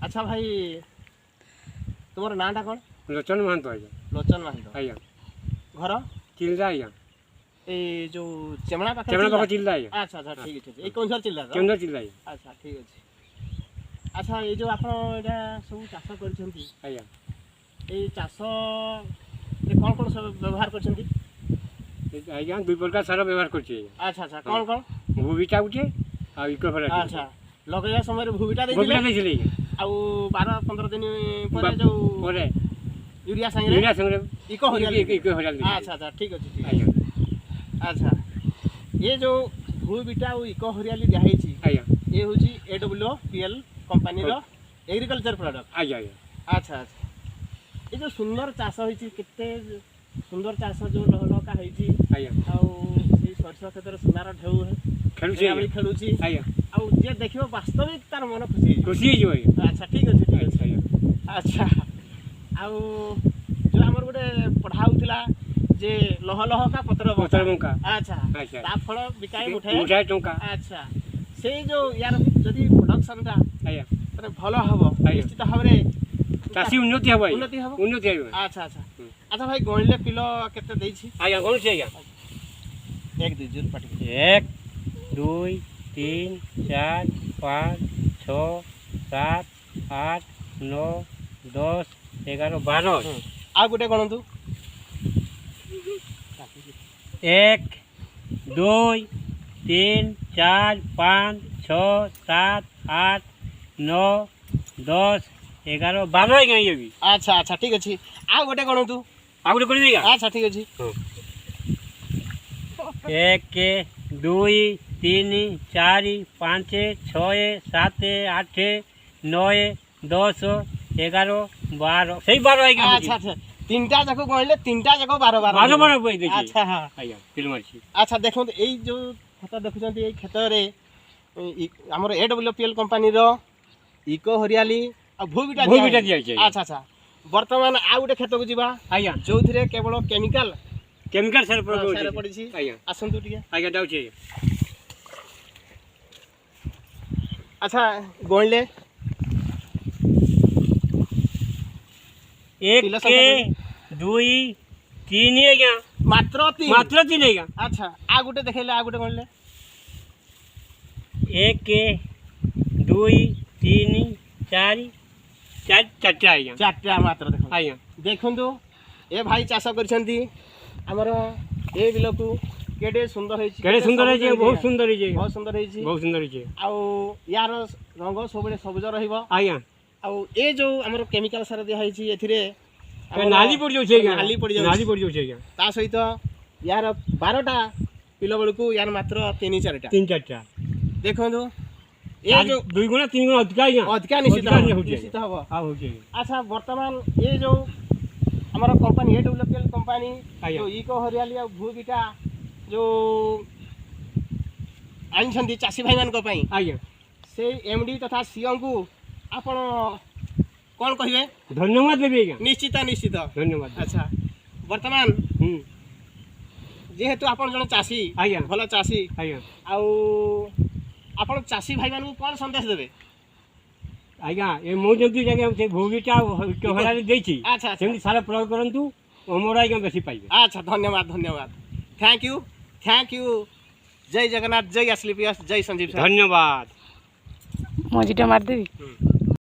अच्छा भाई तुम नाटा कौन? लोचन महंत आज्ञा। लोचन महंत आज्ञा घर चिल्ला आज्ञा ए जो चेमणा पाखे चिल्ला आज्ञा। अच्छा अच्छा ठीक है ए कौन सर चिल्ला केंद्र चिल्ला आज्ञा। अच्छा ठीक अछि। अच्छा ये जो आपण एटा सब चाष करछंती आज्ञा ए चाष ए कौन सब व्यवहार करछंती? आज्ञा दुई प्रकार सार व्यवहार करछि। अच्छा अच्छा कौन भूबिटा उठे आ इको भरा। अच्छा लगैया समय भूबिटा भूबिटा देइले देइले आ 12-15 दिन पर जो परे यूरिया संगे इको हरियाली अच्छा अच्छा ठीक अछि ठीक आज्ञा। अच्छा ये जो भूबिटा और इको हरियाली दिया है आज्ञा ये होची AWPL कंपनी रो एग्रीकल्चर प्रोडक्ट आज्ञा आज्ञा। अच्छा अच्छा ये जो सुंदर चाष होईची केते सुंदर चाष जो लहलका होईची आज्ञा आ से सरसो क्षेत्र सुनार ढेउ खेलुची खेलुची आज्ञा आ जे देखियो वास्तविक तार मन खुशी खुशी हो अच्छा ठीक अछि ठीक अछि अच्छा आ जो हमर गोटे पढ़ाउतिला जे लह लह का पत्र बंका अच्छा अच्छा ता फल बिकाई मुठाए टंका अच्छा से जो यार जदि प्रोडक्शन ता आज्ञा माने भलो हबो निश्चित भाबरे चासी उन्नति हबो उन्नति हबो उन्नति हबो। अच्छा अच्छा अच्छा भाई गणले किलो केते देछि? आज्ञा कोन छै आज्ञा 1 2 जोर पाटी 1 2 3 4 5 6 7 8 9 10 11 12 आ गोटे गणंतु 1 2 3 4 5 6 7 8 9 10 11 12 है ये भी। अच्छा अच्छा ठीक अछि आ गोटे गणंतु आ गोटे कर देगा। अच्छा ठीक अछि 1 2 3 4 5 6 7 8 9 10 11 12 सही 12 है। अच्छा अच्छा तीनटा जाको गणले तीनटा जाको 12 12 12 बोई दे। अच्छा हां आज्ञा फिल्म अछि। अच्छा देखो एई जो खेत देखुछंती एई खेत रे हमर AWPL कंपनी रो इको हरियाली आ भूबिटा दिया छै। अच्छा अच्छा वर्तमान आ गोटे खेत को जीवा आज्ञा जो थिरे केवल केमिकल सर सारे पड़ी छी आज्ञा आसंतु टिके आज्ञा जाउ छै। अच्छा गणले 1 2 3 आज्ञा मात्र 3 आज्ञा। अच्छा आ गोटे देखैले आ गोटे गणले 1 2 3 4 चारटा आज्ञा चारटा मात्र देखो आज्ञा देखंतु ए भाई चाष करछंती हमर ए बिलकु केडे सुंदर है बहुत सुंदर है बहुत सुंदर है आ यार रंग सबले सबज रहइबो आज्ञा आ ए जो हमर केमिकल सार दिया है छी एथिरे नाली पड़ जाउ छै आज्ञा नाली पड़ जाउ आज्ञा ता सहित यार 12टा किलो बेलकु यार मात्र 3 4टा देखंतु ए जो 2 गुना 3 गुना अधिका निश्चित हबो हां हो छै। अच्छा वर्तमान ये जो हमारा कंपनी AWPL कंपनी जो इको हरियाली और भूबिटा जो आनी चाषी भाई मान आज्ञा से MD तथा सीएम को आपण कौन कहिबे? धन्यवाद देबे आज्ञा। निश्चित निश्चित धन्यवाद। अच्छा वर्तमान जेहेतु आपण जन चाषी आज्ञा भलो चाषी आज्ञा आ आपण चाषी भाई मान को कौन संदेश देबे? आज्ञा ए मो जंतु जगह से भूबिटा कहला दे छी। अच्छा सेमि सारा प्रयोग करंतु अमर आज्ञा बेसी पाइबे। अच्छा धन्यवाद धन्यवाद थैंक यू जय जगन्नाथ जय असलीपियस जय संजीव सर धन्यवाद। मजीटा मार देबी।